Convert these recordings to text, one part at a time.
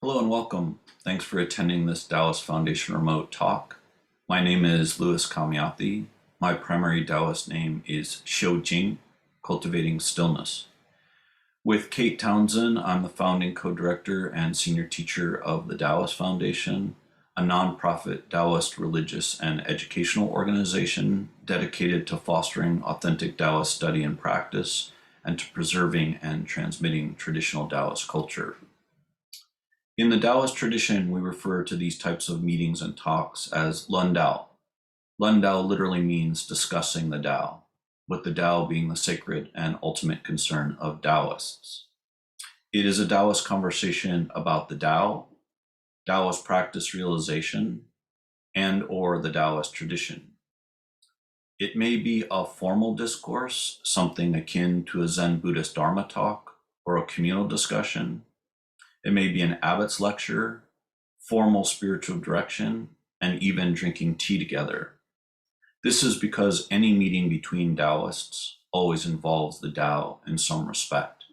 Hello and welcome. Thanks for attending this Daoist Foundation remote talk. My name is Louis Komjathy. My primary Daoist name is Jing, Cultivating Stillness. With Kate Townsend, I'm the founding co-director and senior teacher of the Daoist Foundation, a nonprofit Daoist religious and educational organization dedicated to fostering authentic Daoist study and practice and to preserving and transmitting traditional Daoist culture. In the Daoist tradition, we refer to these types of meetings and talks as Lundao. Lundao literally means discussing the Tao, with the Tao being the sacred and ultimate concern of Daoists. It is a Daoist conversation about the Tao, Daoist practice realization, and or the Daoist tradition. It may be a formal discourse, something akin to a Zen Buddhist Dharma talk, or a communal discussion. It may be an abbot's lecture, formal spiritual direction, and even drinking tea together. This is because any meeting between Daoists always involves the Tao in some respect,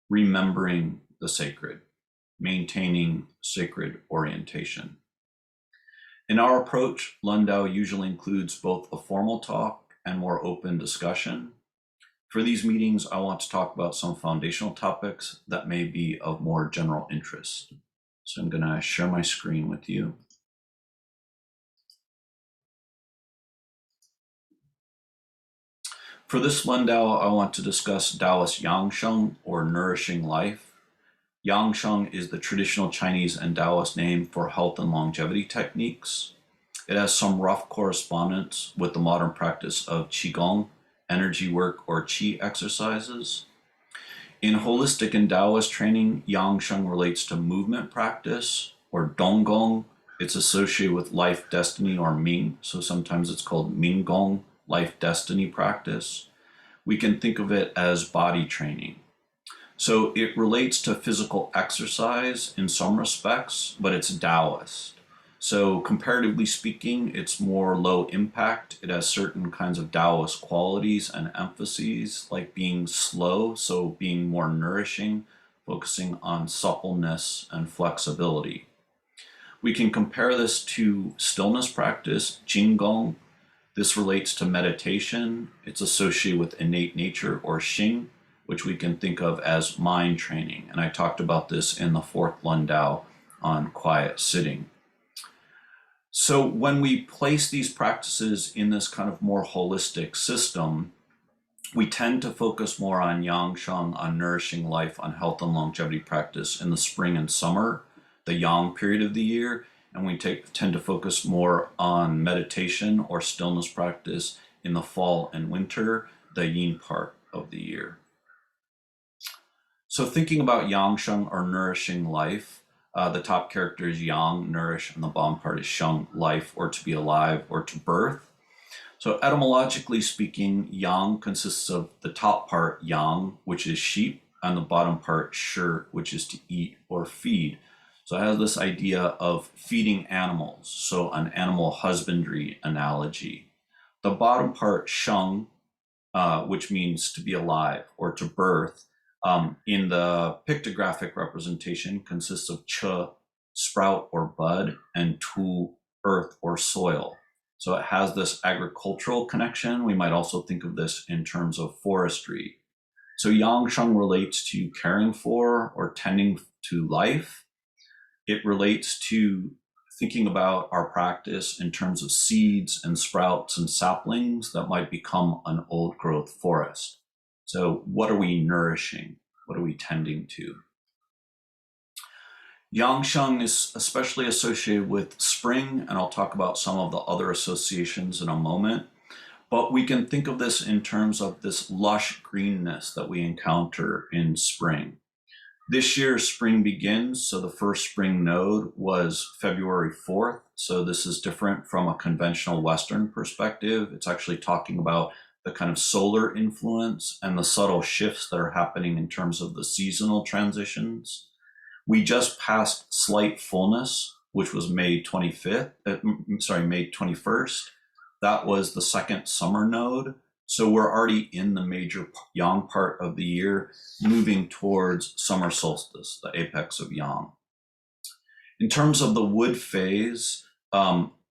remembering the sacred, maintaining sacred orientation. In our approach, Lundao usually includes both a formal talk and more open discussion. For these meetings, I want to talk about some foundational topics that may be of more general interest. So I'm going to share my screen with you. For this Lundao, I want to discuss Daoist Yangsheng, or Nourishing Life. Yangchang is the traditional Chinese and Daoist name for health and longevity techniques. It has some rough correspondence with the modern practice of Qigong, energy work, or Qi exercises. In holistic and Daoist training, Yangsheng relates to movement practice, or Donggong. It's associated with life destiny, or Ming, so sometimes it's called Minggong, life destiny practice. We can think of it as body training. So it relates to physical exercise in some respects, but it's Daoist. So comparatively speaking, it's more low impact. It has certain kinds of Daoist qualities and emphases, like being slow, so being more nourishing, focusing on suppleness and flexibility. We can compare this to stillness practice, Jingong. This relates to meditation. It's associated with innate nature, or Xing, which we can think of as mind training. And I talked about this in the fourth Lundao on quiet sitting. So when we place these practices in this kind of more holistic system, we tend to focus more on Yangshang, on nourishing life, on health and longevity practice in the spring and summer, the Yang period of the year, and we tend to focus more on meditation or stillness practice in the fall and winter, the Yin part of the year. So thinking about Yangsheng, or nourishing life, the top character is Yang, nourish, and the bottom part is Sheng, life, or to be alive, or to birth. So etymologically speaking, Yang consists of the top part, Yang, which is sheep, and the bottom part, Shi, which is to eat or feed. So it has this idea of feeding animals, so an animal husbandry analogy. The bottom part, Sheng, which means to be alive or to birth, in the pictographic representation consists of Ch, sprout or bud, and Tu, earth or soil. So it has this agricultural connection. We might also think of this in terms of forestry. So Yangsheng relates to caring for or tending to life. It relates to thinking about our practice in terms of seeds and sprouts and saplings that might become an old growth forest. So what are we nourishing? What are we tending to? Yangsheng is especially associated with spring, and I'll talk about some of the other associations in a moment. But we can think of this in terms of this lush greenness that we encounter in spring. This year, spring begins, so the first spring node was February 4th. So this is different from a conventional Western perspective. It's actually talking about the kind of solar influence and the subtle shifts that are happening in terms of the seasonal transitions. We just passed slight fullness, which was May 21st. That was the second summer node. So we're already in the major Yang part of the year, moving towards summer solstice, the apex of Yang. In terms of the wood phase,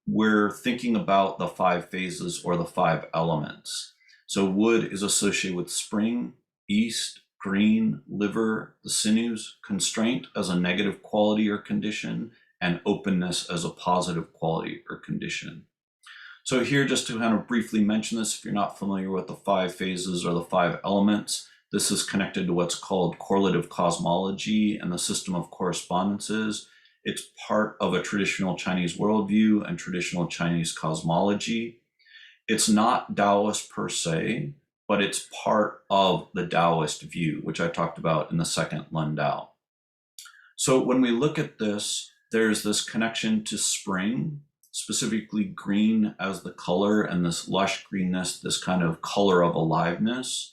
we're thinking about the 5 phases or the 5 elements. So wood is associated with spring, east, green, liver, the sinews, constraint as a negative quality or condition, and openness as a positive quality or condition. So here, just to kind of briefly mention this, if you're not familiar with the 5 phases or the 5 elements, this is connected to what's called correlative cosmology and the system of correspondences. It's part of a traditional Chinese worldview and traditional Chinese cosmology. It's not Taoist per se, but it's part of the Taoist view, which I talked about in the second Lundao. So when we look at this, there's this connection to spring, specifically green as the color, and this lush greenness, this kind of color of aliveness.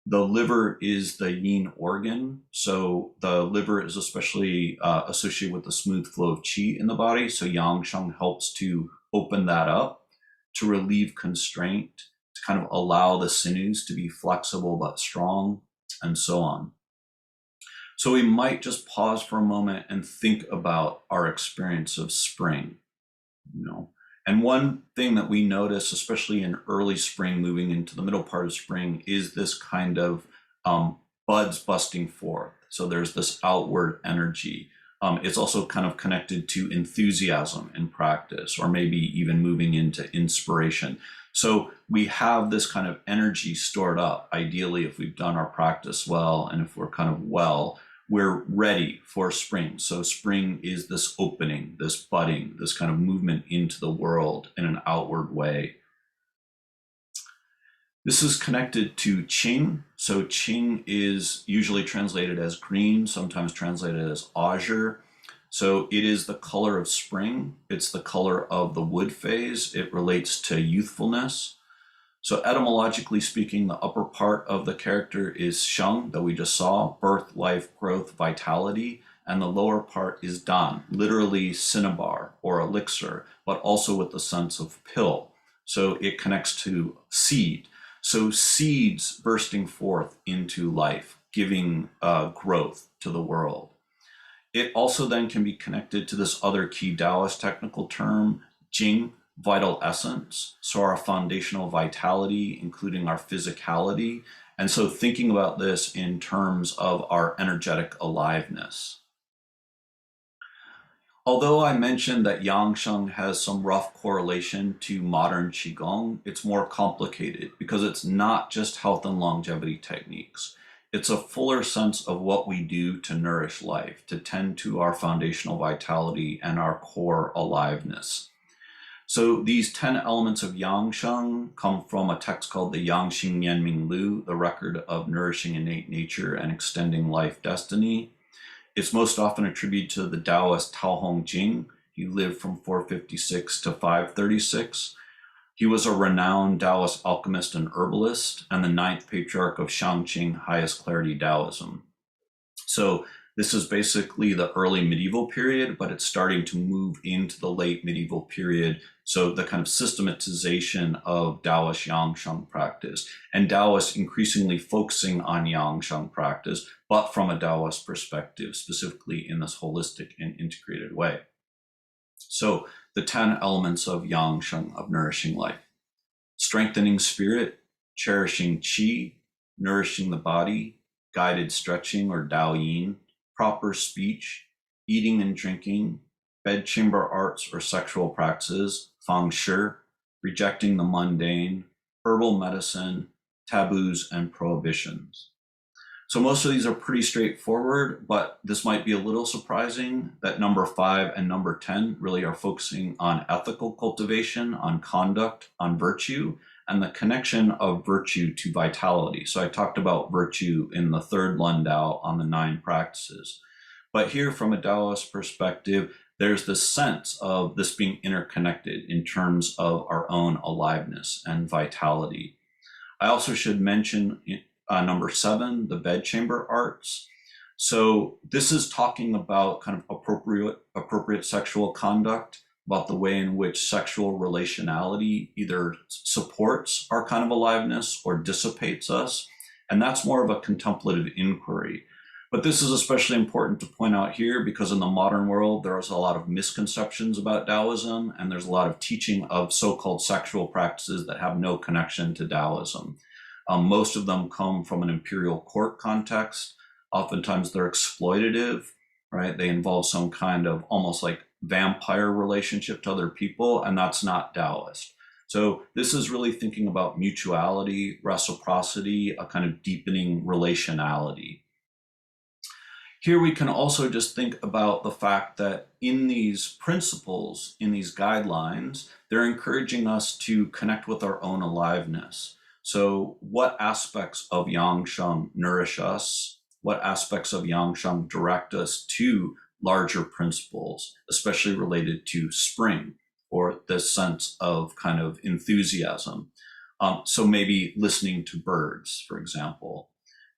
The liver is the yin organ. So the liver is especially associated with the smooth flow of qi in the body. So Yangshan helps to open that up, to relieve constraint, to kind of allow the sinews to be flexible but strong, and so on. So we might just pause for a moment and think about our experience of spring, And one thing that we notice, especially in early spring, moving into the middle part of spring, is this kind of buds busting forth. So there's this outward energy. It's also kind of connected to enthusiasm in practice, or maybe even moving into inspiration. So we have this kind of energy stored up. Ideally, if we've done our practice well, and if we're kind of well, we're ready for spring. So spring is this opening, this budding, this kind of movement into the world in an outward way. This is connected to Qing. So Qing is usually translated as green, sometimes translated as azure. So it is the color of spring. It's the color of the wood phase. It relates to youthfulness. So etymologically speaking, the upper part of the character is sheng that we just saw, birth, life, growth, vitality, and the lower part is dan, literally cinnabar or elixir, but also with the sense of pill. So it connects to seed. So seeds bursting forth into life, giving growth to the world. It also then can be connected to this other key Taoist technical term, Jing, vital essence, so our foundational vitality, including our physicality. And so thinking about this in terms of our energetic aliveness. Although I mentioned that Yangsheng has some rough correlation to modern Qigong, it's more complicated because it's not just health and longevity techniques. It's a fuller sense of what we do to nourish life, to tend to our foundational vitality and our core aliveness. So these 10 elements of Yangsheng come from a text called the Yangxing Yanming Lu, the record of nourishing innate nature and extending life destiny. It's most often attributed to the Taoist Taohong Jing. He lived from 456 to 536. He was a renowned Taoist alchemist and herbalist, and the 9th patriarch of Shangqing highest clarity Taoism. So this is basically the early medieval period, but it's starting to move into the late medieval period. So the kind of systematization of Daoist Yangsheng practice, and Taoists increasingly focusing on Yangsheng practice, but from a Taoist perspective, specifically in this holistic and integrated way. So the 10 elements of Yangsheng, of nourishing life: strengthening spirit, cherishing qi, nourishing the body, guided stretching or Dao Yin, proper speech, eating and drinking, bedchamber arts or sexual practices, feng shui, rejecting the mundane, herbal medicine, taboos, and prohibitions. So most of these are pretty straightforward, but this might be a little surprising that number 5 and number 10 really are focusing on ethical cultivation, on conduct, on virtue, and the connection of virtue to vitality. So I talked about virtue in the 3rd Lundao on the 9 practices. But here, from a Taoist perspective, there's this sense of this being interconnected in terms of our own aliveness and vitality. I also should mention number 7, the bedchamber arts. So this is talking about kind of appropriate sexual conduct, about the way in which sexual relationality either supports our kind of aliveness or dissipates us. And that's more of a contemplative inquiry. But this is especially important to point out here because in the modern world, there's a lot of misconceptions about Taoism, and there's a lot of teaching of so-called sexual practices that have no connection to Taoism. Most of them come from an imperial court context. Oftentimes they're exploitative, right? They involve some kind of almost like vampire relationship to other people, and that's not Taoist. So this is really thinking about mutuality, reciprocity, a kind of deepening relationality. Here we can also just think about the fact that in these principles, in these guidelines, they're encouraging us to connect with our own aliveness. So what aspects of Yangsheng nourish us? What aspects of Yangsheng direct us to larger principles, especially related to spring or this sense of kind of enthusiasm? So maybe listening to birds, for example.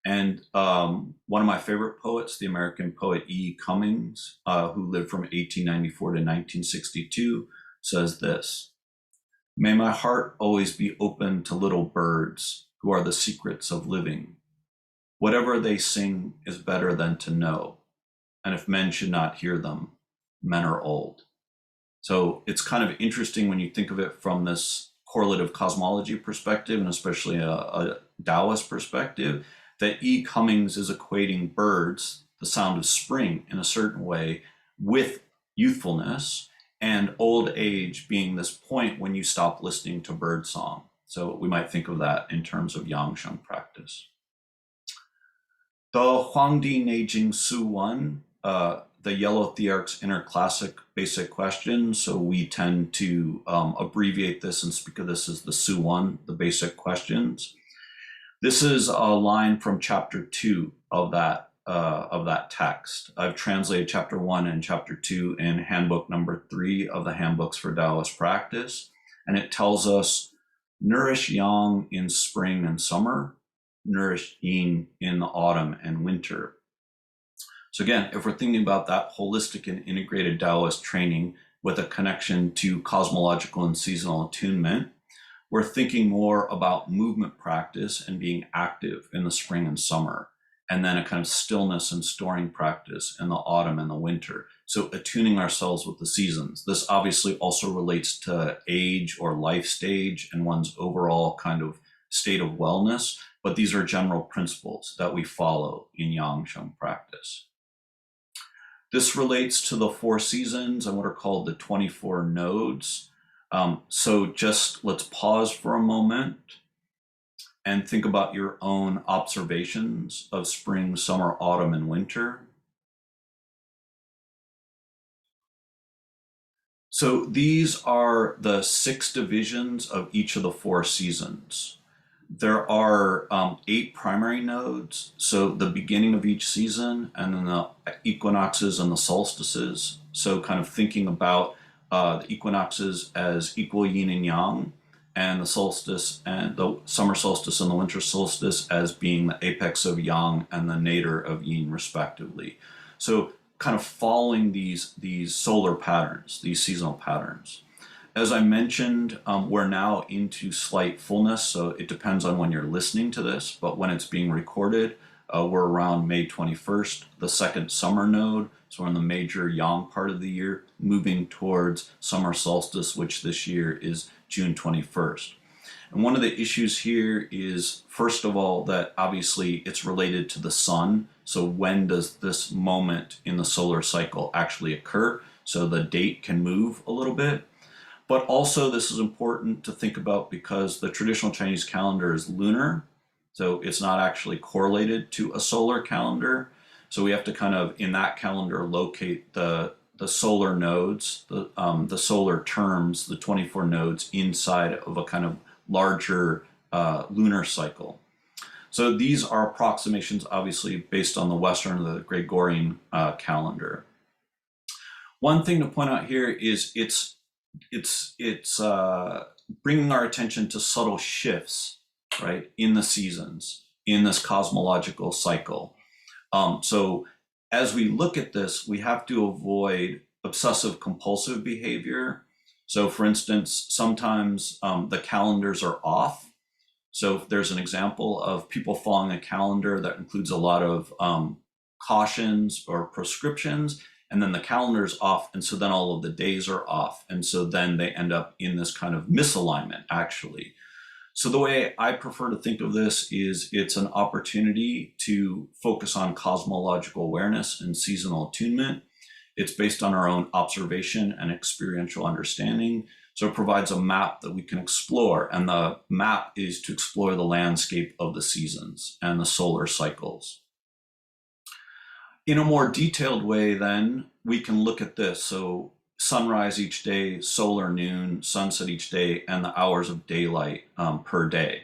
And one of my favorite poets, the American poet E. Cummings, who lived from 1894 to 1962, says this: "May my heart always be open to little birds who are the secrets of living. Whatever they sing is better than to know. And if men should not hear them, men are old." So it's kind of interesting when you think of it from this correlative cosmology perspective, and especially a Taoist perspective, that E. Cummings is equating birds, the sound of spring in a certain way, with youthfulness, and old age being this point when you stop listening to bird song. So we might think of that in terms of Yangsheng practice. The Huangdi Neijing Su Wan, the Yellow Thearch's interclassic basic question. So we tend to abbreviate this and speak of this as the Su Wan, the basic questions. This is a line from chapter 2 of that text. I've translated chapter 1 and chapter 2 in handbook number 3 of the handbooks for Taoist practice. And it tells us, nourish yang in spring and summer, nourish yin in the autumn and winter. So again, if we're thinking about that holistic and integrated Taoist training with a connection to cosmological and seasonal attunement, we're thinking more about movement practice and being active in the spring and summer, and then a kind of stillness and storing practice in the autumn and the winter. So attuning ourselves with the seasons. This obviously also relates to age or life stage and one's overall kind of state of wellness, but these are general principles that we follow in Yangsheng practice. This relates to the 4 seasons and what are called the 24 nodes. So just let's pause for a moment and think about your own observations of spring, summer, autumn, and winter. So these are the 6 divisions of each of the 4 seasons. There are 8 primary nodes, so the beginning of each season, and then the equinoxes and the solstices. So kind of thinking about the equinoxes as equal yin and yang, and the solstice and the summer solstice and the winter solstice as being the apex of yang and the nadir of yin, respectively. So kind of following these solar patterns, these seasonal patterns. As I mentioned, we're now into slight fullness, so it depends on when you're listening to this, but when it's being recorded, we're around May 21st, the second summer node, so we're in the major yang part of the year, moving towards summer solstice, which this year is June 21st. And one of the issues here is, first of all, that obviously it's related to the sun. So when does this moment in the solar cycle actually occur? So the date can move a little bit. But also this is important to think about because the traditional Chinese calendar is lunar. So it's not actually correlated to a solar calendar. So we have to kind of, in that calendar, locate the solar nodes, the solar terms, the 24 nodes inside of a kind of larger lunar cycle. So these are approximations, obviously, based on the Western, the Gregorian calendar. One thing to point out here is it's bringing our attention to subtle shifts, right, in the seasons, in this cosmological cycle. So as we look at this, we have to avoid obsessive compulsive behavior. So for instance, sometimes the calendars are off. So if there's an example of people following a calendar that includes a lot of cautions or prescriptions, and then the calendar's off, and so then all of the days are off, and so then they end up in this kind of misalignment, actually. So the way I prefer to think of this is it's an opportunity to focus on cosmological awareness and seasonal attunement. It's based on our own observation and experiential understanding. So it provides a map that we can explore, and the map is to explore the landscape of the seasons and the solar cycles. In a more detailed way, then, we can look at this. So sunrise each day, solar noon, sunset each day, and the hours of daylight per day.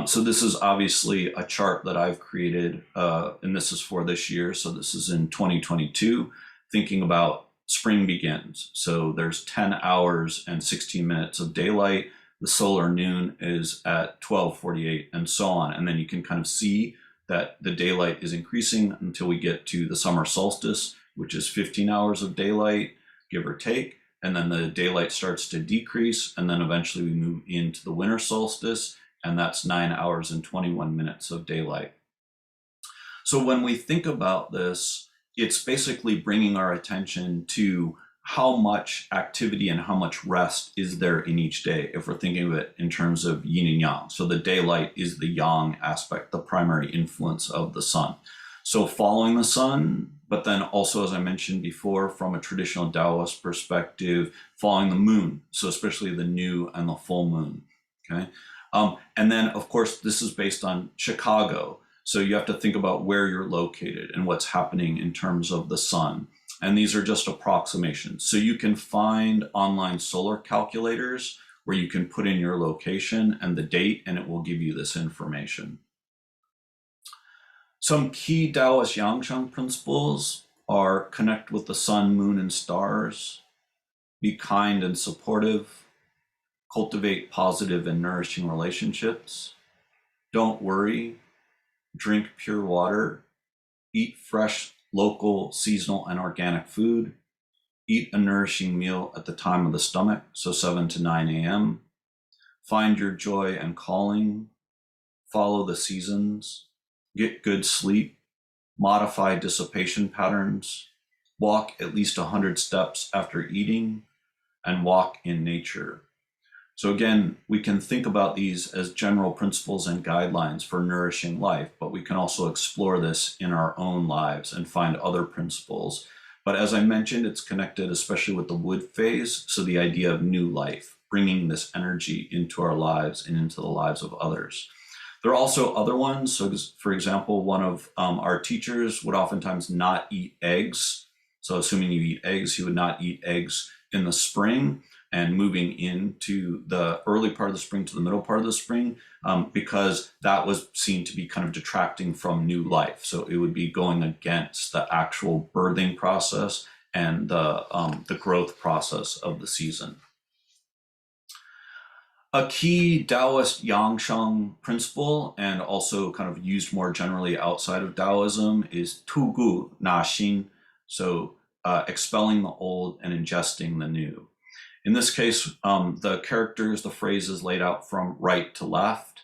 So this is obviously a chart that I've created, and this is for this year. So this is in 2022, thinking about spring begins. So there's 10 hours and 16 minutes of daylight. The solar noon is at 12:48 and so on. And then you can kind of see that the daylight is increasing until we get to the summer solstice, which is 15 hours of daylight, give or take. And then the daylight starts to decrease. And then eventually we move into the winter solstice, and that's 9 hours and 21 minutes of daylight. So when we think about this, it's basically bringing our attention to how much activity and how much rest is there in each day, if we're thinking of it in terms of yin and yang. So the daylight is the yang aspect, the primary influence of the sun. So following the sun, but then also, as I mentioned before, from a traditional Daoist perspective, following the moon. So especially the new and the full moon, okay? And then, of course, this is based on Chicago. So you have to think about where you're located and what's happening in terms of the sun. And these are just approximations. So you can find online solar calculators where you can put in your location and the date, and it will give you this information. Some key Daoist Yangsheng principles are connect with the sun, moon, and stars, be kind and supportive, cultivate positive and nourishing relationships, don't worry, drink pure water, eat fresh, local, seasonal, and organic food, eat a nourishing meal at the time of the stomach, so 7 to 9 a.m., find your joy and calling, follow the seasons, get good sleep, modify dissipation patterns, walk at least 100 steps after eating, and walk in nature. So again, we can think about these as general principles and guidelines for nourishing life, but we can also explore this in our own lives and find other principles. But as I mentioned, it's connected especially with the wood phase, so the idea of new life, bringing this energy into our lives and into the lives of others. There are also other ones. So for example, one of our teachers would oftentimes not eat eggs. So assuming you eat eggs, he would not eat eggs in the spring, and moving into the early part of the spring to the middle part of the spring, because that was seen to be kind of detracting from new life. So it would be going against the actual birthing process and the growth process of the season. A key Daoist Yangsheng principle, and also kind of used more generally outside of Daoism, is Tu Gu Na Xin, so expelling the old and ingesting the new. In this case, the characters, the phrases laid out from right to left.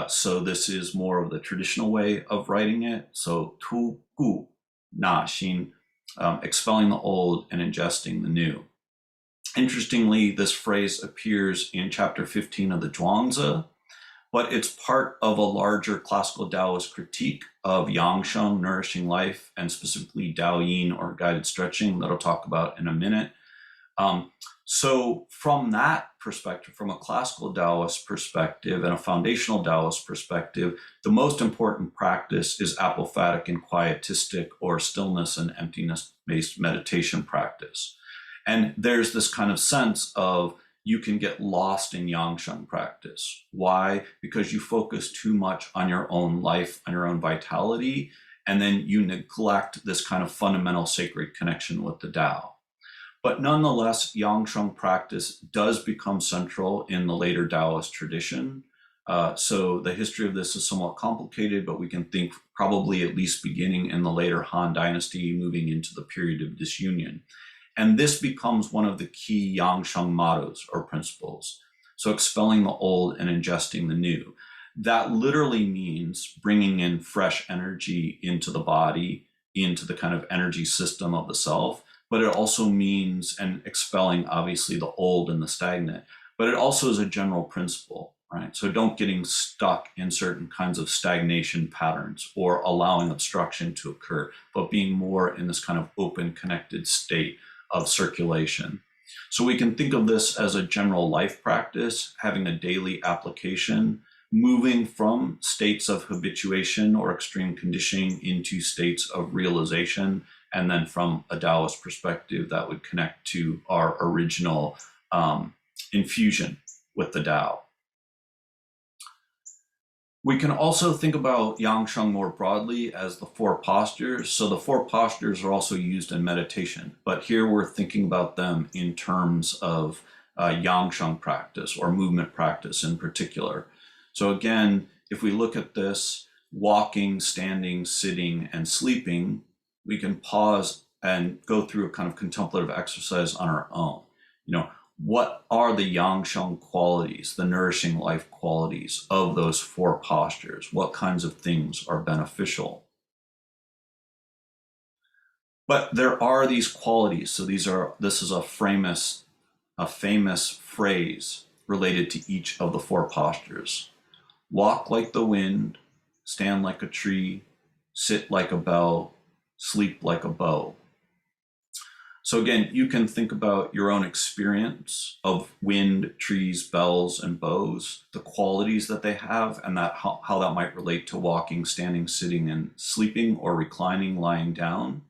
So this is more of the traditional way of writing it. So Tu Gu Na Xin, expelling the old and ingesting the new. Interestingly, this phrase appears in chapter 15 of the Zhuangzi, but it's part of a larger classical Taoist critique of Yangsheng, Nourishing Life, and specifically Dao Yin, or guided stretching, that I'll talk about in a minute. So from that perspective, from a classical Taoist perspective and a foundational Taoist perspective, the most important practice is apophatic and quietistic, or stillness and emptiness-based meditation practice. And there's this kind of sense of you can get lost in Yangsheng practice. Why? Because you focus too much on your own life, on your own vitality, and then you neglect this kind of fundamental sacred connection with the Tao. But nonetheless, Yangsheng practice does become central in the later Taoist tradition. So the history of this is somewhat complicated, but we can think probably at least beginning in the later Han Dynasty, moving into the period of disunion. And this becomes one of the key Yangsheng mottos or principles. So expelling the old and ingesting the new. That literally means bringing in fresh energy into the body into the kind of energy system of the self, but it also means, and expelling obviously the old and the stagnant, but it also is a general principle, right? So don't getting stuck in certain kinds of stagnation patterns or allowing obstruction to occur, but being more in this kind of open, connected state of circulation. So we can think of this as a general life practice, having a daily application, moving from states of habituation or extreme conditioning into states of realization. And then from a Taoist perspective, that would connect to our original infusion with the Tao. We can also think about Yangchang more broadly as the four postures. So the four postures are also used in meditation, but here we're thinking about them in terms of Yangchang practice or movement practice in particular. So again, if we look at this, walking, standing, sitting, and sleeping, we can pause and go through a kind of contemplative exercise on our own. What are the Yangxiang qualities, the nourishing life qualities of those four postures? What kinds of things are beneficial? But there are these qualities. So this is a famous phrase related to each of the four postures. Walk like the wind, stand like a tree, sit like a bell, sleep like a bow. So again, you can think about your own experience of wind, trees, bells, and bows, the qualities that they have, and how that might relate to walking, standing, sitting, and sleeping, or reclining, lying down.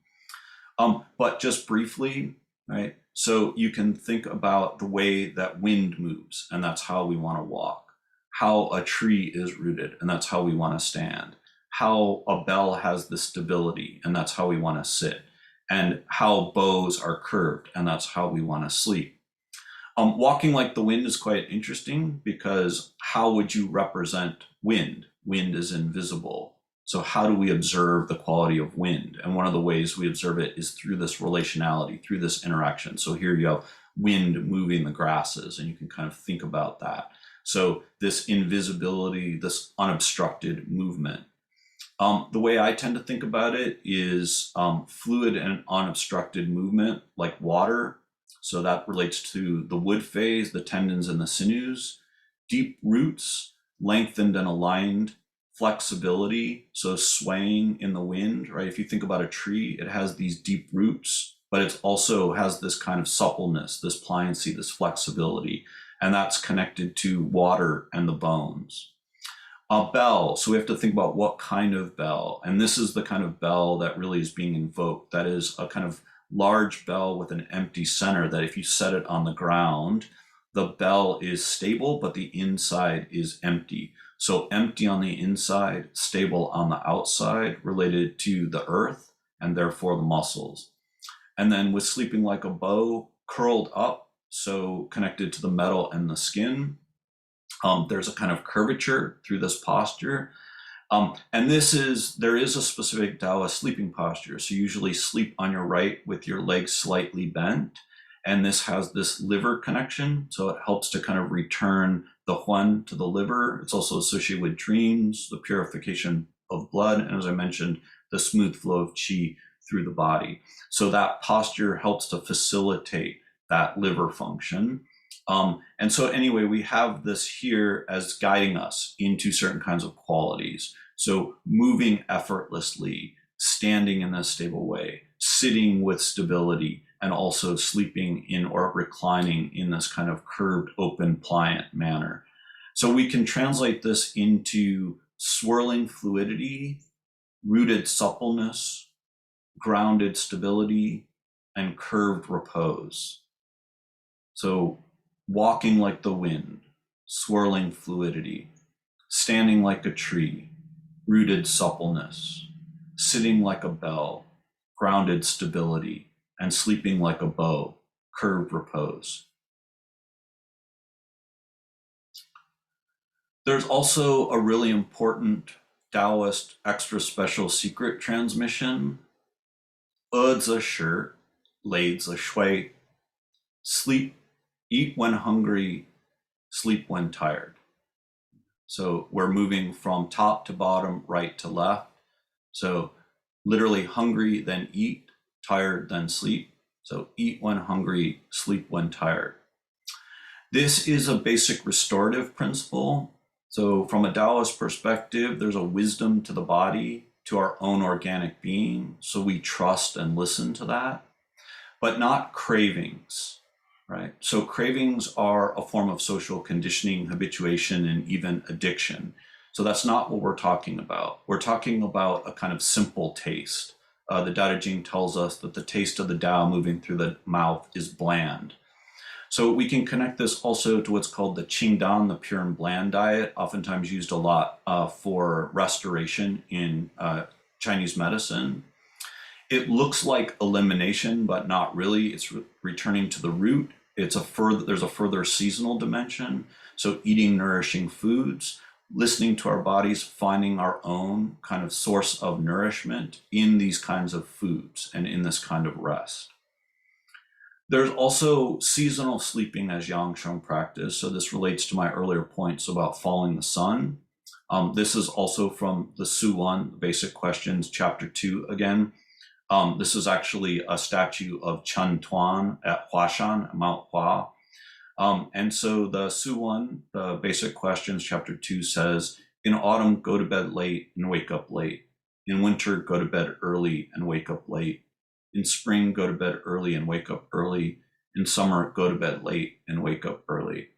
But just briefly, right? So you can think about the way that wind moves, and that's how we want to walk. How a tree is rooted, and that's how we want to stand. How a bell has the stability, and that's how we want to sit. And how bows are curved, and that's how we want to sleep. Walking like the wind is quite interesting because how would you represent wind? Wind is invisible. So how do we observe the quality of wind? And one of the ways we observe it is through this relationality, through this interaction. So here you have wind moving the grasses, and you can kind of think about that. So this invisibility, this unobstructed movement. The way I tend to think about it is fluid and unobstructed movement like water. So that relates to the wood phase, the tendons and the sinews. Deep roots, lengthened and aligned. Flexibility, so swaying in the wind, right? If you think about a tree, it has these deep roots, but it also has this kind of suppleness, this pliancy, this flexibility, and that's connected to water and the bones. A bell, so we have to think about what kind of bell, and this is the kind of bell that really is being invoked. That is a kind of large bell with an empty center that if you set it on the ground, the bell is stable, but the inside is empty. So empty on the inside, stable on the outside, related to the earth and therefore the muscles. And then with sleeping like a bow, curled up, so connected to the metal and the skin. There's a kind of curvature through this posture. And there is a specific Taoist sleeping posture. So you usually sleep on your right with your legs slightly bent. And this has this liver connection. So it helps to kind of return the Huan to the liver. It's also associated with dreams, the purification of blood, and as I mentioned, the smooth flow of qi through the body. So that posture helps to facilitate that liver function. And so anyway, we have this here as guiding us into certain kinds of qualities. So moving effortlessly, standing in a stable way, sitting with stability, and also sleeping in or reclining in this kind of curved, open, pliant manner. So we can translate this into swirling fluidity, rooted suppleness, grounded stability, and curved repose. So walking like the wind, swirling fluidity, standing like a tree, rooted suppleness, sitting like a bell, grounded stability, and sleeping like a bow, curved repose. There's also a really important Taoist extra special secret transmission. 子时, 累子睡, sleep, eat when hungry, sleep when tired. So we're moving from top to bottom, right to left. So literally hungry, then eat, tired, then sleep. So eat when hungry, sleep when tired. This is a basic restorative principle. So from a Taoist perspective, there's a wisdom to the body, to our own organic being. So we trust and listen to that, but not cravings, right? So cravings are a form of social conditioning, habituation, and even addiction. So that's not what we're talking about. We're talking about a kind of simple taste. The Tao Te Ching tells us that the taste of the Tao moving through the mouth is bland. So we can connect this also to what's called the Qingdan, the pure and bland diet, oftentimes used a lot for restoration in Chinese medicine. It looks like elimination, but not really. It's returning to the root. There's a further seasonal dimension. So eating nourishing foods, listening to our bodies, finding our own kind of source of nourishment in these kinds of foods and in this kind of rest. There's also seasonal sleeping as Yangsheng practice. So this relates to my earlier points about following the sun. This is also from the Su Wan, Basic Questions, Chapter 2 again. This is actually a statue of Chen Tuan at Huashan, Mount Hua. And so the Su Wan, the Basic Questions, Chapter 2 says, in autumn, go to bed late and wake up late. In winter, go to bed early and wake up late. In spring, go to bed early and wake up early. In summer, go to bed late and wake up early.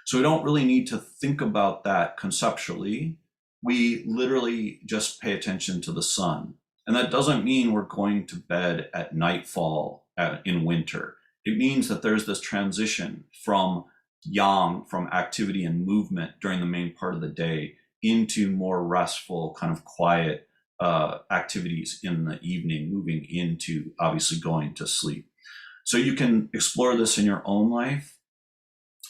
So we don't really need to think about that conceptually. We literally just pay attention to the sun. And that doesn't mean we're going to bed at nightfall in winter. It means that there's this transition from yang, from activity and movement during the main part of the day, into more restful, kind of quiet activities in the evening, moving into obviously going to sleep. So you can explore this in your own life.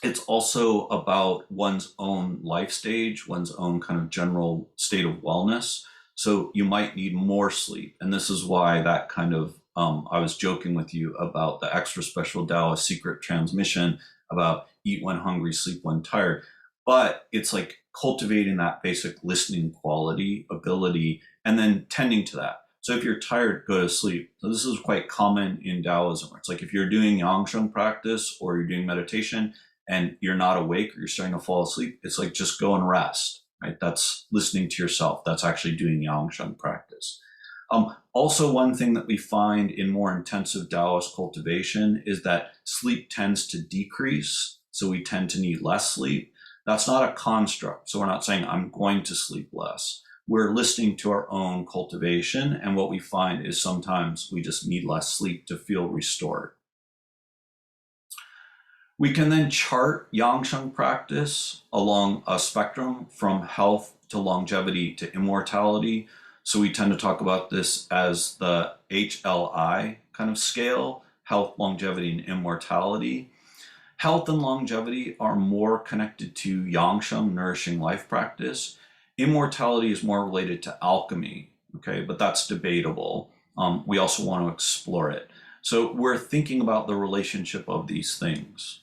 It's also about one's own life stage, one's own kind of general state of wellness. So you might need more sleep. And this is why that kind of, I was joking with you about the extra special Taoist secret transmission about eat when hungry, sleep when tired. But it's like cultivating that basic listening quality, ability, and then tending to that. So if you're tired, go to sleep. So this is quite common in Taoism. It's like if you're doing Yangsheng practice or you're doing meditation and you're not awake or you're starting to fall asleep, it's like just go and rest, right? That's listening to yourself. That's actually doing Yangsheng practice. Also, one thing that we find in more intensive Taoist cultivation is that sleep tends to decrease. So we tend to need less sleep. That's not a construct. So we're not saying I'm going to sleep less. We're listening to our own cultivation. And what we find is sometimes we just need less sleep to feel restored. We can then chart Yangsheng practice along a spectrum from health to longevity to immortality. So we tend to talk about this as the HLI kind of scale, health, longevity, and immortality. Health and longevity are more connected to Yangsheng, Nourishing Life practice. Immortality is more related to alchemy, okay, but that's debatable. We also want to explore it. So we're thinking about the relationship of these things.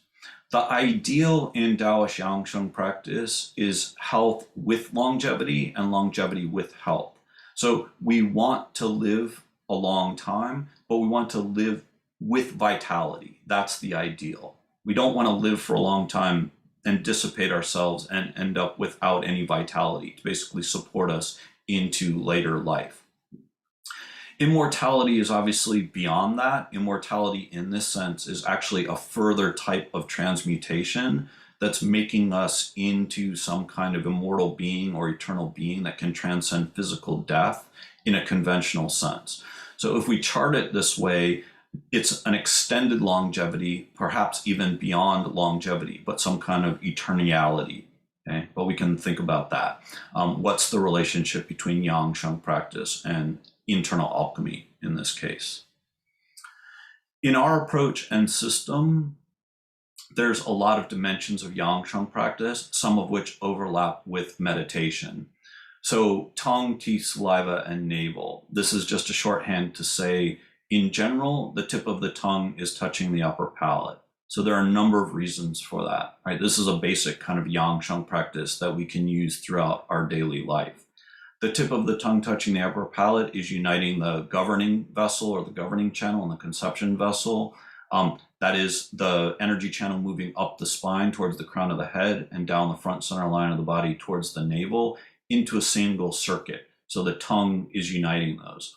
The ideal in Daoist Yangsheng practice is health with longevity and longevity with health. So we want to live a long time, but we want to live with vitality. That's the ideal. We don't want to live for a long time and dissipate ourselves and end up without any vitality to basically support us into later life. Immortality is obviously beyond that. Immortality in this sense is actually a further type of transmutation that's making us into some kind of immortal being or eternal being that can transcend physical death in a conventional sense. So if we chart it this way, it's an extended longevity, perhaps even beyond longevity, but some kind of eternality. Okay, but we can think about that. What's the relationship between Yangsheng practice and internal alchemy in this case? In our approach and system, there's a lot of dimensions of Yangsheng practice, some of which overlap with meditation. So tongue, teeth, saliva, and navel. This is just a shorthand to say, in general, the tip of the tongue is touching the upper palate. So there are a number of reasons for that, right? This is a basic kind of Yangsheng practice that we can use throughout our daily life. The tip of the tongue touching the upper palate is uniting the governing vessel or the governing channel and the conception vessel. That is the energy channel moving up the spine towards the crown of the head and down the front center line of the body towards the navel into a single circuit. So the tongue is uniting those.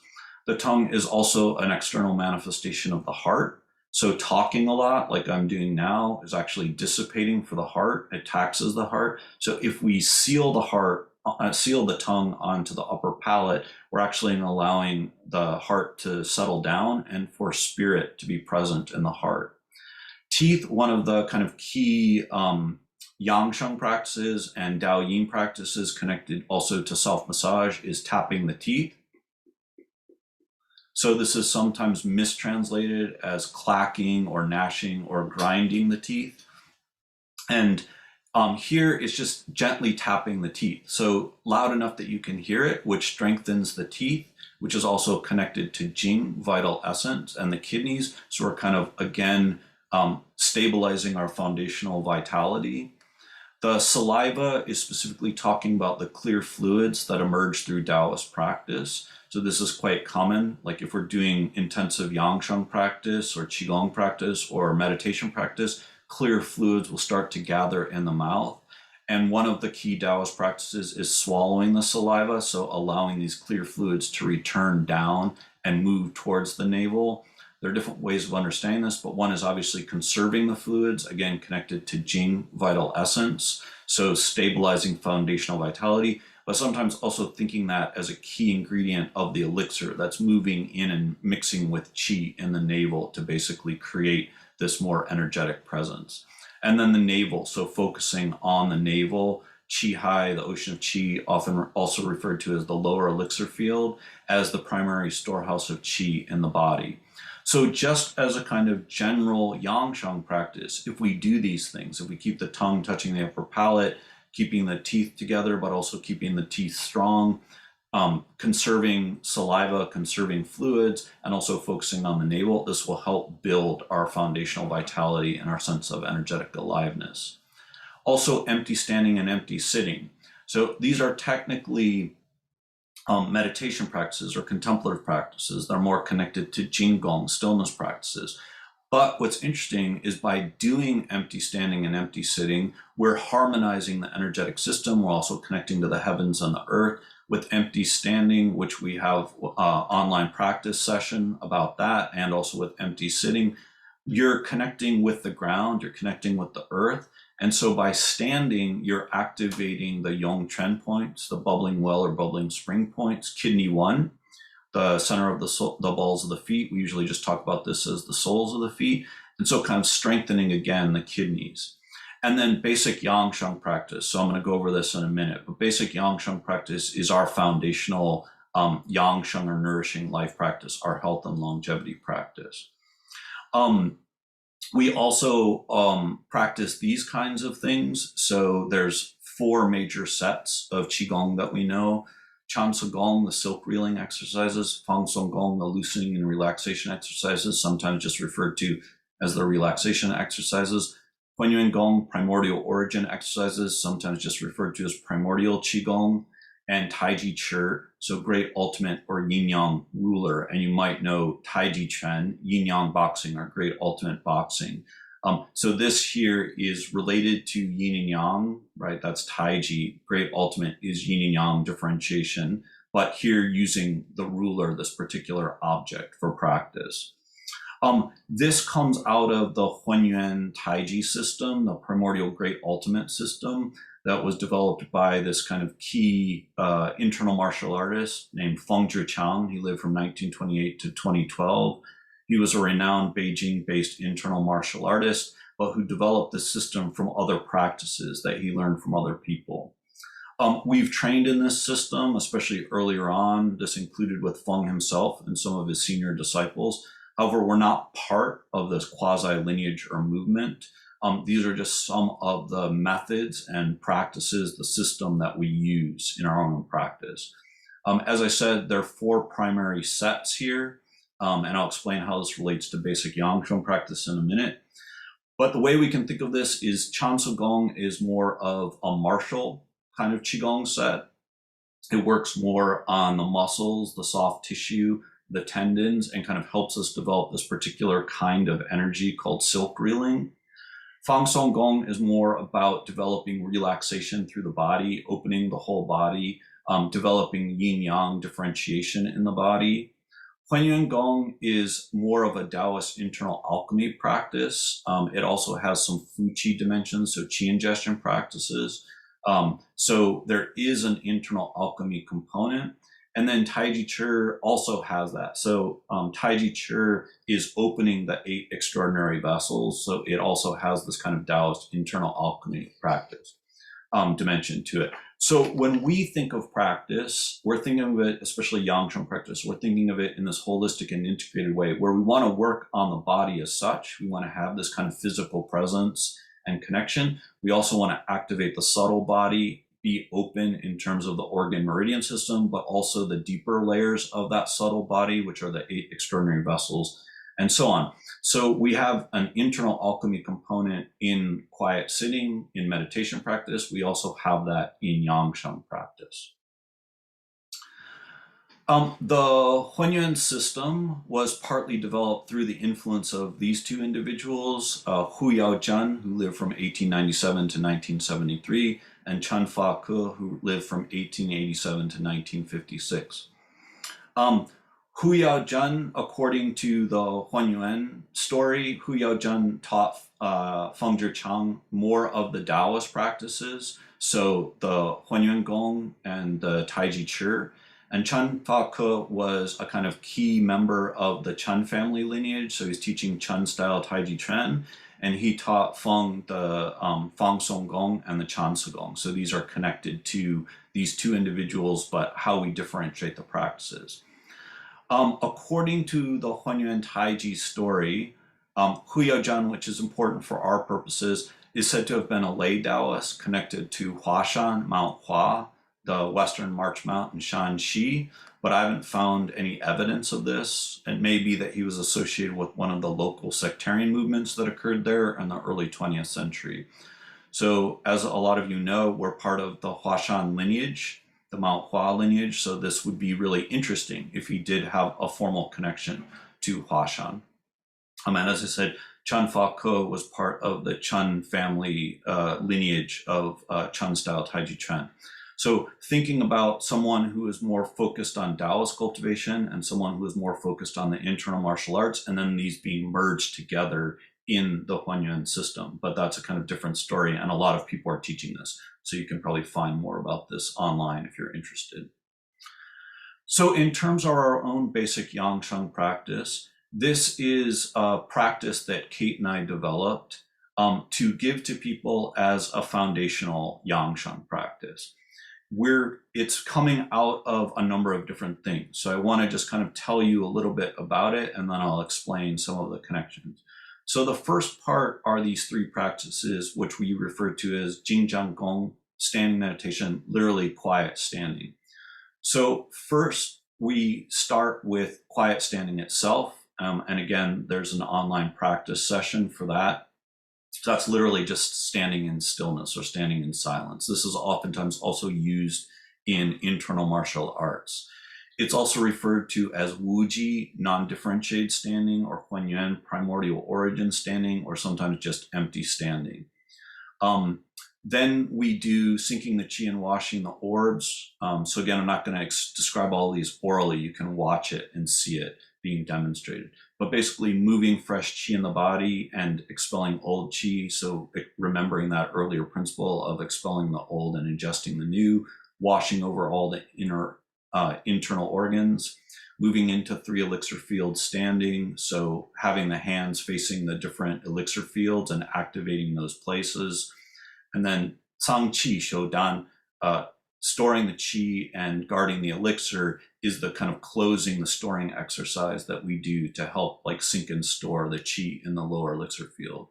The tongue is also an external manifestation of the heart. So talking a lot, like I'm doing now, is actually dissipating for the heart. It taxes the heart. So if we seal the heart, seal the tongue onto the upper palate, we're actually allowing the heart to settle down and for spirit to be present in the heart. Teeth, one of the kind of key Yangsheng practices and Dao Yin practices connected also to self-massage, is tapping the teeth. So this is sometimes mistranslated as clacking or gnashing or grinding the teeth. And here it's just gently tapping the teeth. So loud enough that you can hear it, which strengthens the teeth, which is also connected to Jing, vital essence, and the kidneys. So we're kind of, again, stabilizing our foundational vitality. The saliva is specifically talking about the clear fluids that emerge through Taoist practice. So this is quite common, like if we're doing intensive Yangchang practice or Qigong practice or meditation practice, clear fluids will start to gather in the mouth. And one of the key Taoist practices is swallowing the saliva, so allowing these clear fluids to return down and move towards the navel. There are different ways of understanding this, but one is obviously conserving the fluids, again, connected to Jing, vital essence, so stabilizing foundational vitality, but sometimes also thinking that as a key ingredient of the elixir that's moving in and mixing with qi in the navel to basically create this more energetic presence. And then the navel, so focusing on the navel, qi hai, the ocean of qi, often also referred to as the lower elixir field, as the primary storehouse of qi in the body. So just as a kind of general Yangshang practice, if we do these things, if we keep the tongue touching the upper palate, keeping the teeth together, but also keeping the teeth strong, conserving saliva, conserving fluids, and also focusing on the navel, this will help build our foundational vitality and our sense of energetic aliveness. Also, empty standing and empty sitting. So these are technically meditation practices or contemplative practices that are more connected to Jingong, stillness practices. But what's interesting is by doing empty standing and empty sitting, we're harmonizing the energetic system. We're also connecting to the heavens and the earth. With empty standing, which we have online practice session about that, and also with empty sitting, you're connecting with the ground, you're connecting with the earth. And so by standing, you're activating the Yangchang points, the bubbling well or bubbling spring points, kidney 1, the center of the balls of the feet. We usually just talk about this as the soles of the feet. And so kind of strengthening again the kidneys. And then basic Yangsheng practice. So I'm going to go over this in a minute, but basic Yangsheng practice is our foundational Yangsheng or nourishing life practice, our health and longevity practice. We also practice these kinds of things. So there's 4 major sets of Qigong that we know. Chan Su Gong, the silk reeling exercises, Fang Song Gong, the loosening and relaxation exercises, sometimes just referred to as the relaxation exercises. Hunyuan Gong, primordial origin exercises, sometimes just referred to as primordial Qigong, and Taiji Chi, so great ultimate or Yin Yang Ruler. And you might know Taiji Chuan, Yin Yang boxing, or great ultimate boxing. So this here is related to Yin and Yang, right? That's Taiji. Great ultimate is Yin and Yang differentiation, but here using the ruler, this particular object for practice. This comes out of the Hunyuan Taiji system, the primordial great ultimate system that was developed by this kind of key internal martial artist named Feng Zhiqiang. He lived from 1928 to 2012. He was a renowned Beijing-based internal martial artist, but who developed this system from other practices that he learned from other people. We've trained in this system, especially earlier on. This included with Feng himself and some of his senior disciples. However, we're not part of this quasi-lineage or movement. These are just some of the methods and practices, the system that we use in our own practice. As I said, there are 4 primary sets here, and I'll explain how this relates to basic Yangsheng practice in a minute. But the way we can think of this is Chan Su Gong is more of a martial kind of Qigong set. It works more on the muscles, the soft tissue, the tendons, and kind of helps us develop this particular kind of energy called silk reeling. Fang Song Gong is more about developing relaxation through the body, opening the whole body, developing yin yang differentiation in the body. Huanyuan Gong is more of a Taoist internal alchemy practice. It also has some Fu Qi dimensions, so Qi ingestion practices. So there is an internal alchemy component. And then Taiji Chi also has that. So Taiji Chi is opening the 8 extraordinary vessels. So it also has this kind of Taoist internal alchemy practice dimension to it. So when we think of practice, we're thinking of it, especially Yangchang practice, we're thinking of it in this holistic and integrated way where we want to work on the body as such. We want to have this kind of physical presence and connection. We also want to activate the subtle body, be open in terms of the organ meridian system, but also the deeper layers of that subtle body, which are the 8 extraordinary vessels, and so on. So we have an internal alchemy component in quiet sitting, in meditation practice. We also have that in Yangshan practice. The Huanyuan system was partly developed through the influence of these 2 individuals, Hu Yaozhan, who lived from 1897 to 1973, and Chen Fa Ke, who lived from 1887 to 1956. Hu Yaozhan, according to the Huanyuan story, Hu Yaozhan taught Feng Zhichang more of the Taoist practices, so the Huanyuan Gong and the Taiji Chi. And Chen Fa Ke was a kind of key member of the Chen family lineage, so he's teaching Chen style Taiji Chuan, and he taught Feng the Fang Song Gong and the Chan Se Gong. So these are connected to these 2 individuals, but how we differentiate the practices. According to the Huanyuan Taiji story, Hu Yaozhan, which is important for our purposes, is said to have been a lay Taoist connected to Huashan, Mount Hua, the Western March Mount in Zhanchi, but I haven't found any evidence of this. It may be that he was associated with one of the local sectarian movements that occurred there in the early 20th century. So as a lot of you know, we're part of the Huashan lineage, the Mount Hua lineage, so this would be really interesting if he did have a formal connection to Huashan. And as I said, Chen Fa Ke was part of the Chen family lineage of Chen style Taiji Chuan. So thinking about someone who is more focused on Taoist cultivation and someone who is more focused on the internal martial arts, and then these being merged together in the Huanyuan system. But that's a kind of different story, and a lot of people are teaching this. So you can probably find more about this online if you're interested. So in terms of our own basic Yangsheng practice, this is a practice that Kate and I developed to give to people as a foundational Yangsheng practice. It's coming out of a number of different things. So I want to just kind of tell you a little bit about it, and then I'll explain some of the connections. So the first part are these 3 practices, which we refer to as Jingjiang Gong, standing meditation, literally quiet standing. So first, we start with quiet standing itself. And again, there's an online practice session for that. So that's literally just standing in stillness or standing in silence. This is oftentimes also used in internal martial arts. It's also referred to as Wuji, non-differentiated standing, or Huanyuan, primordial origin standing, or sometimes just empty standing. Then we do sinking the qi and washing the orbs. So again, I'm not going to describe all these orally. You can watch it and see it being demonstrated. But basically moving fresh qi in the body and expelling old qi. So remembering that earlier principle of expelling the old and ingesting the new, washing over all the internal organs, moving into 3 elixir fields standing. So having the hands facing the different elixir fields and activating those places. And then Sang Qi Shoudan, storing the qi and guarding the elixir, is the kind of closing the storing exercise that we do to help like sink and store the qi in the lower elixir field.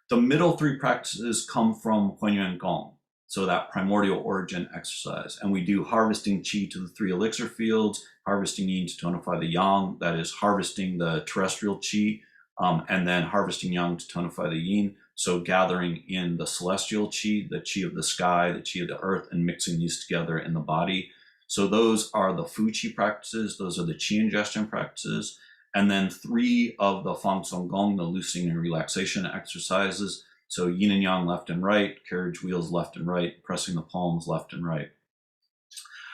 The middle 3 practices come from Huanyuan Gong, so that primordial origin exercise. And we do harvesting qi to the 3 elixir fields, harvesting yin to tonify the yang, that is harvesting the terrestrial qi, and then harvesting yang to tonify the yin. So gathering in the celestial qi, the qi of the sky, the qi of the earth, and mixing these together in the body. So those are the Fu Qi practices, those are the Qi ingestion practices, and then 3 of the Fang Song Gong, the loosening and relaxation exercises. So yin and yang left and right, carriage wheels left and right, pressing the palms left and right.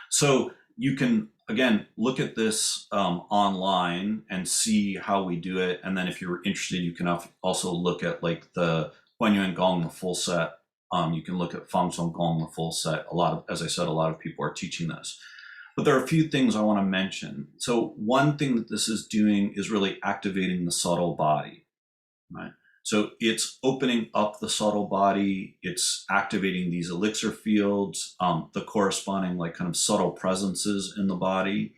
So you can, again, look at this online and see how we do it. And then if you're interested, you can also look at like the Huanyuan Gong, the full set. You can look at Fang Song Gong, the full set. As I said, a lot of people are teaching this. But there are a few things I want to mention. So one thing that this is doing is really activating the subtle body, right? So it's opening up the subtle body, it's activating these elixir fields, the corresponding like kind of subtle presences in the body.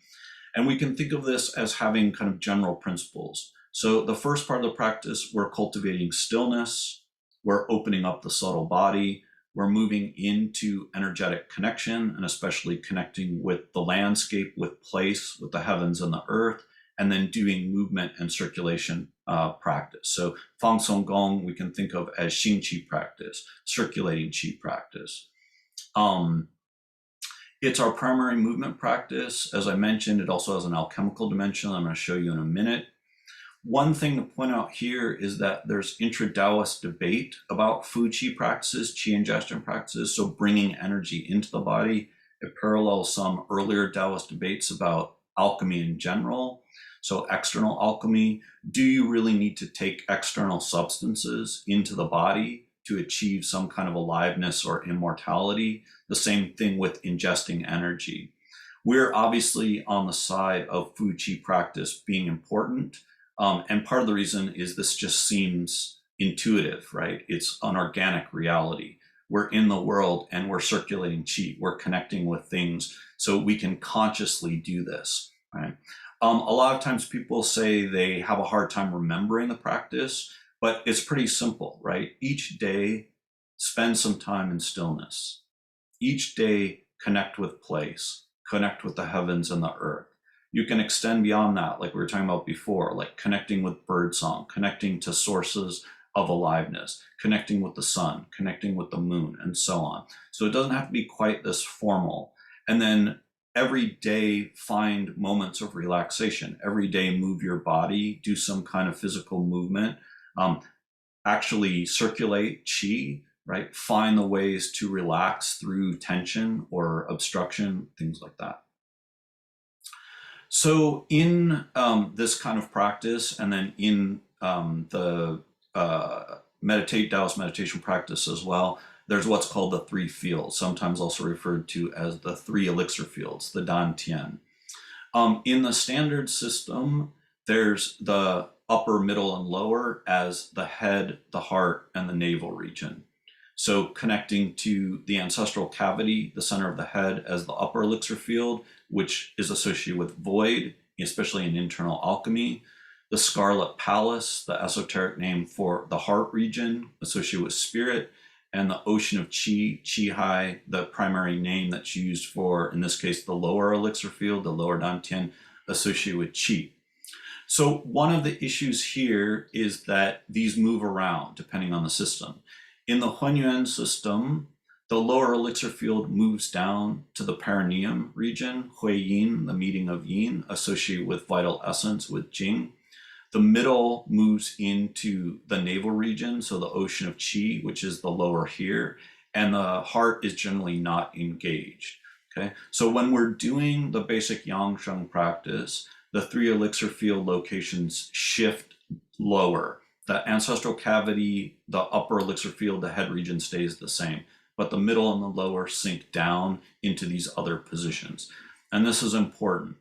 And we can think of this as having kind of general principles. So the first part of the practice, we're cultivating stillness, we're opening up the subtle body, we're moving into energetic connection, and especially connecting with the landscape, with place, with the heavens and the earth, and then doing movement and circulation practice. So Fang Song Gong we can think of as Xing Qi practice, circulating Qi practice. It's our primary movement practice. As I mentioned, it also has an alchemical dimension I'm going to show you in a minute. One thing to point out here is that there's intra-Daoist debate about Fu Qi practices, Qi ingestion practices, so bringing energy into the body. It parallels some earlier Daoist debates about alchemy in general. So external alchemy, do you really need to take external substances into the body to achieve some kind of aliveness or immortality? The same thing with ingesting energy. We're obviously on the side of Fu Qi practice being important. And part of the reason is this just seems intuitive, right? It's an organic reality. We're in the world and we're circulating Qi. We're connecting with things so we can consciously do this, right? A lot of times people say they have a hard time remembering the practice, but it's pretty simple, right? Each day, spend some time in stillness. Each day, connect with place, connect with the heavens and the earth. You can extend beyond that, like we were talking about before, like connecting with birdsong, connecting to sources of aliveness, connecting with the sun, connecting with the moon, and so on. So it doesn't have to be quite this formal. And then every day, find moments of relaxation. Every day, move your body, do some kind of physical movement, actually circulate Qi, right? Find the ways to relax through tension or obstruction, things like that. So in this kind of practice, and then in the Daoist meditation practice as well, there's what's called the 3 fields, sometimes also referred to as the 3 elixir fields, the Dan Tian. In the standard system, there's the upper, middle, and lower as the head, the heart, and the navel region. So connecting to the ancestral cavity, the center of the head, as the upper elixir field, which is associated with void, especially in internal alchemy. The scarlet palace, the esoteric name for the heart region, associated with spirit, and the ocean of Qi, Qi Hai, the primary name that's used for, in this case, the lower elixir field, the lower Dantian, associated with Qi. So one of the issues here is that these move around depending on the system. In the Huanyuan system, the lower elixir field moves down to the perineum region, Hui Yin, the meeting of Yin, associated with vital essence, with Jing. The middle moves into the navel region, so the ocean of Qi, which is the lower here, and the heart is generally not engaged. Okay, so when we're doing the basic Yangsheng practice, the 3 elixir field locations shift lower. The ancestral cavity, the upper elixir field, the head region stays the same, but the middle and the lower sink down into these other positions. And this is important.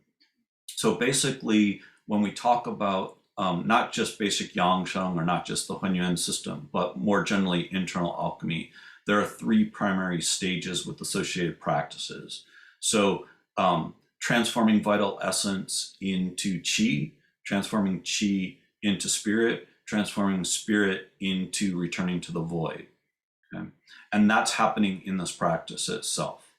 So basically, when we talk about not just basic Yangsheng or not just the Huanyuan system, but more generally internal alchemy, there are 3 primary stages with associated practices. So transforming vital essence into Qi, transforming Qi into spirit, transforming spirit into returning to the void. Okay? And that's happening in this practice itself.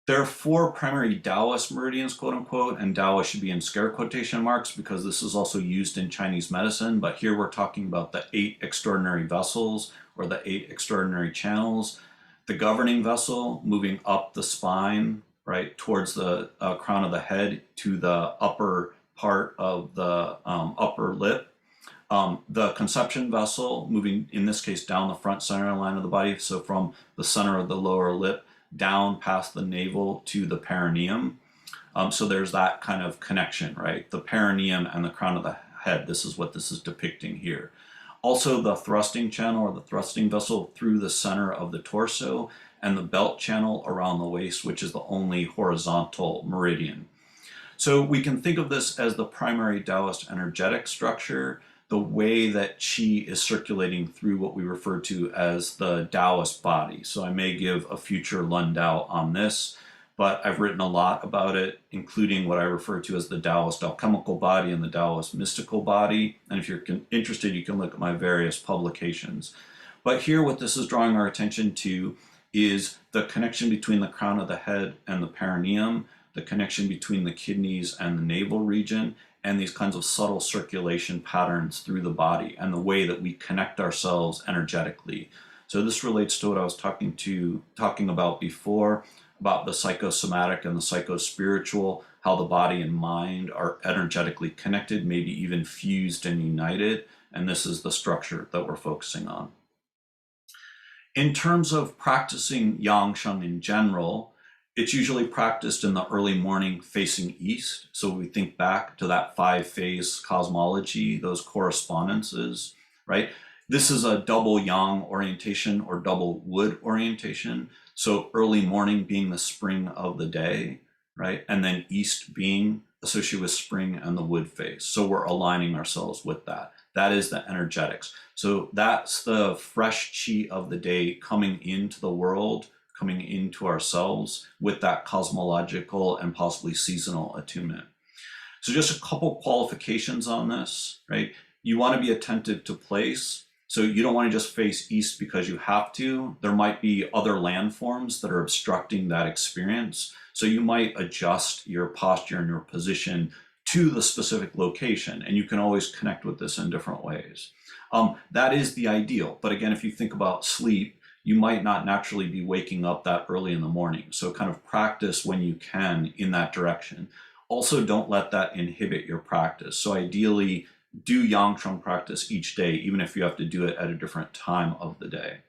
There are 4 primary Daoist meridians, quote unquote, and Daoist should be in scare quotation marks because this is also used in Chinese medicine, but here we're talking about the 8 extraordinary vessels or the 8 extraordinary channels. the governing vessel moving up the spine, right, towards the crown of the head to the upper part of the upper lip. The conception vessel moving, in this case, down the front center line of the body, so from the center of the lower lip down past the navel to the perineum. So there's that kind of connection, right? The perineum and the crown of the head. This is what this is depicting here. Also the thrusting channel or the thrusting vessel through the center of the torso, and the belt channel around the waist, which is the only horizontal meridian. So we can think of this as the primary Taoist energetic structure, the way that qi is circulating through what we refer to as the Taoist body. So I may give a future Lundao on this, but I've written a lot about it, including what I refer to as the Taoist alchemical body and the Taoist mystical body. And if you're interested, you can look at my various publications. But here, what this is drawing our attention to is the connection between the crown of the head and the perineum, the connection between the kidneys and the navel region, and these kinds of subtle circulation patterns through the body and the way that we connect ourselves energetically. So this relates to what I was talking about before, about the psychosomatic and the psychospiritual, how the body and mind are energetically connected, maybe even fused and united. And this is the structure that we're focusing on. In terms of practicing Yangshan in general, it's usually practiced in the early morning facing east. So we think back to that 5-phase cosmology, those correspondences, right? This is a double yang orientation or double wood orientation. So early morning being the spring of the day, right? And then east being associated with spring and the wood phase. So we're aligning ourselves with that. That is the energetics. So that's the fresh qi of the day coming into the world, coming into ourselves with that cosmological and possibly seasonal attunement. So just a couple qualifications on this, right? You want to be attentive to place. So you don't want to just face east because you have to. There might be other landforms that are obstructing that experience. So you might adjust your posture and your position to the specific location, and you can always connect with this in different ways. That is the ideal. But again, if you think about sleep, you might not naturally be waking up that early in the morning. So kind of practice when you can in that direction. Also, don't let that inhibit your practice. So ideally, do Yangchang practice each day, even if you have to do it at a different time of the day.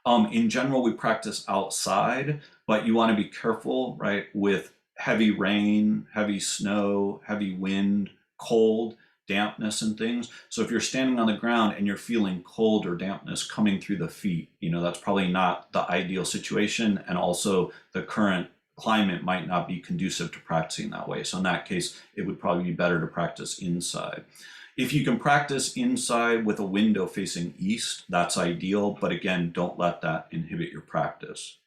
In general, we practice outside, but you want to be careful, right, with heavy rain, heavy snow, heavy wind, cold, dampness and things. So if you're standing on the ground and you're feeling cold or dampness coming through the feet, that's probably not the ideal situation. And also the current climate might not be conducive to practicing that way. So in that case, it would probably be better to practice inside. If you can practice inside with a window facing east, that's ideal. But again, don't let that inhibit your practice.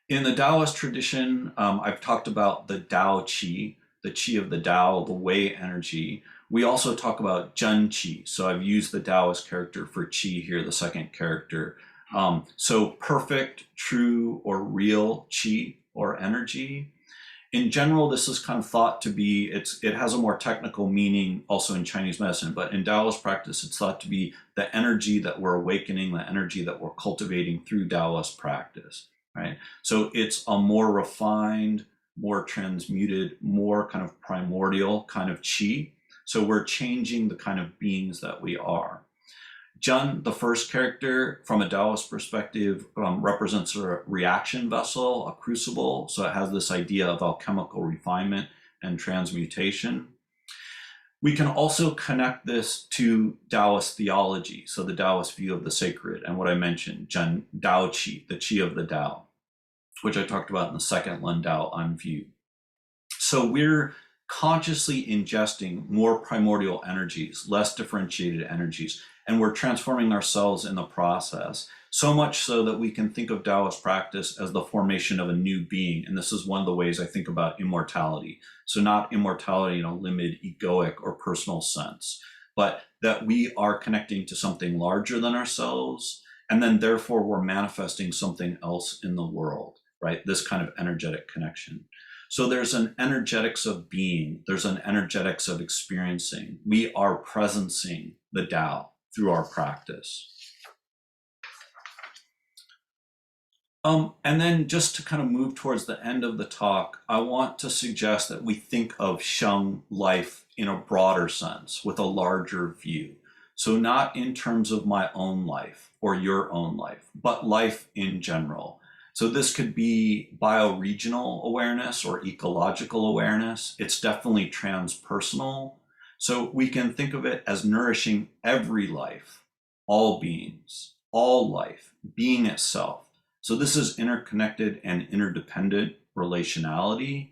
In the Taoist tradition, I've talked about the Tao Qi, the Qi of the Tao, the Wei energy. We also talk about Zhanchi. So I've used the Taoist character for Qi here, the second character. So perfect, true, or real Qi or energy. In general, this is kind of thought to be, it has a more technical meaning also in Chinese medicine, but in Taoist practice, it's thought to be the energy that we're awakening, the energy that we're cultivating through Taoist practice, right? So it's a more refined, more transmuted, more kind of primordial kind of qi. So we're changing the kind of beings that we are. Zhan, the first character, from a Taoist perspective, represents a reaction vessel, a crucible. So it has this idea of alchemical refinement and transmutation. We can also connect this to Taoist theology, so the Taoist view of the sacred, and what I mentioned, Zhan Dao Qi, the Qi of the Tao, which I talked about in the second Lundao on view. So we're consciously ingesting more primordial energies, less differentiated energies, and we're transforming ourselves in the process, so much so that we can think of Taoist practice as the formation of a new being. And this is one of the ways I think about immortality. So not immortality in a limited egoic or personal sense, but that we are connecting to something larger than ourselves, and then therefore we're manifesting something else in the world, right? This kind of energetic connection. So there's an energetics of being, there's an energetics of experiencing. We are presencing the Tao through our practice. And then just to kind of move towards the end of the talk, I want to suggest that we think of Sheng life in a broader sense, with a larger view. So not in terms of my own life or your own life, but life in general. So this could be bioregional awareness or ecological awareness. It's definitely transpersonal. So we can think of it as nourishing every life, all beings, all life, being itself. So this is interconnected and interdependent relationality.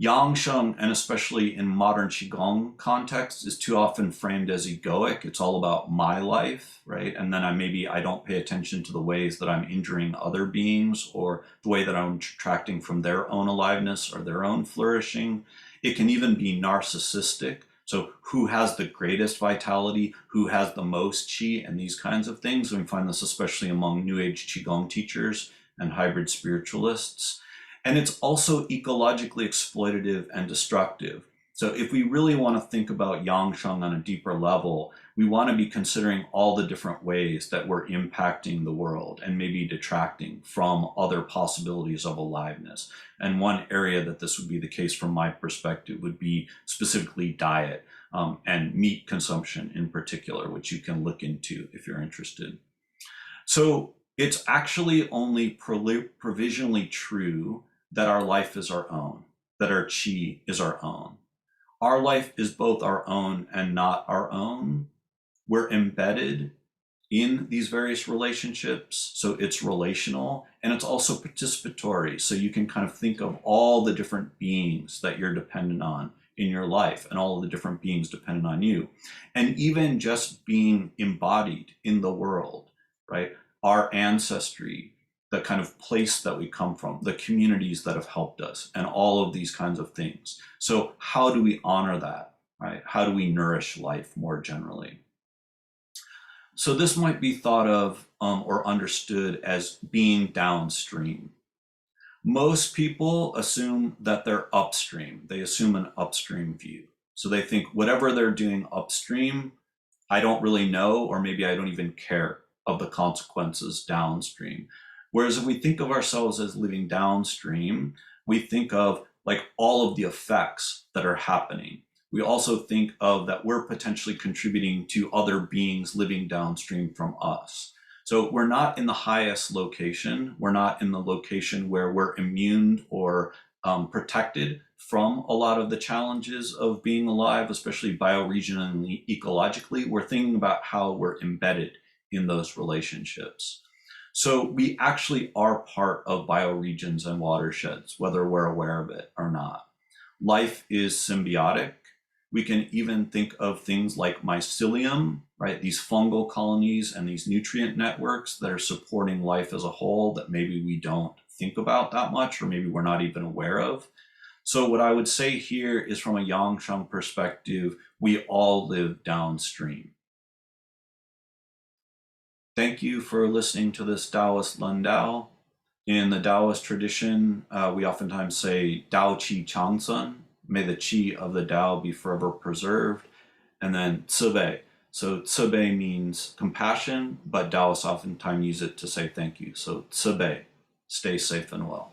Yangsheng, and especially in modern Qigong context, is too often framed as egoic. It's all about my life, right? And then I don't pay attention to the ways that I'm injuring other beings or the way that I'm detracting from their own aliveness or their own flourishing. It can even be narcissistic. So who has the greatest vitality, who has the most qi, and these kinds of things. And we find this especially among New Age Qigong teachers and hybrid spiritualists. And it's also ecologically exploitative and destructive. So if we really want to think about Yangsheng on a deeper level, we want to be considering all the different ways that we're impacting the world and maybe detracting from other possibilities of aliveness. And one area that this would be the case from my perspective would be specifically diet and meat consumption in particular, which you can look into if you're interested. So it's actually only provisionally true that our life is our own, that our chi is our own. Our life is both our own and not our own. We're embedded in these various relationships, so it's relational, and it's also participatory. So you can kind of think of all the different beings that you're dependent on in your life and all of the different beings dependent on you. And even just being embodied in the world, right? Our ancestry, the kind of place that we come from, the communities that have helped us, and all of these kinds of things. So how do we honor that, right? How do we nourish life more generally? So this might be thought of or understood as being downstream. Most people assume that they're upstream. They assume an upstream view. So they think whatever they're doing upstream, I don't really know, or maybe I don't even care of the consequences downstream. Whereas if we think of ourselves as living downstream, we think of like all of the effects that are happening. We also think of that we're potentially contributing to other beings living downstream from us. So we're not in the highest location. We're not in the location where we're immune or protected from a lot of the challenges of being alive, especially bioregionally, ecologically. We're thinking about how we're embedded in those relationships. So we actually are part of bioregions and watersheds, whether we're aware of it or not. Life is symbiotic. We can even think of things like mycelium, right? These fungal colonies and these nutrient networks that are supporting life as a whole that maybe we don't think about that much, or maybe we're not even aware of. So what I would say here is, from a Yangsheng perspective, we all live downstream. Thank you for listening to this Daoist Lundao. In the Daoist tradition, we oftentimes say Dao Qi Changsun, may the Qi of the Dao be forever preserved, and then Cibei. So Cibei means compassion, but Daoists oftentimes use it to say thank you. So Cibei, stay safe and well.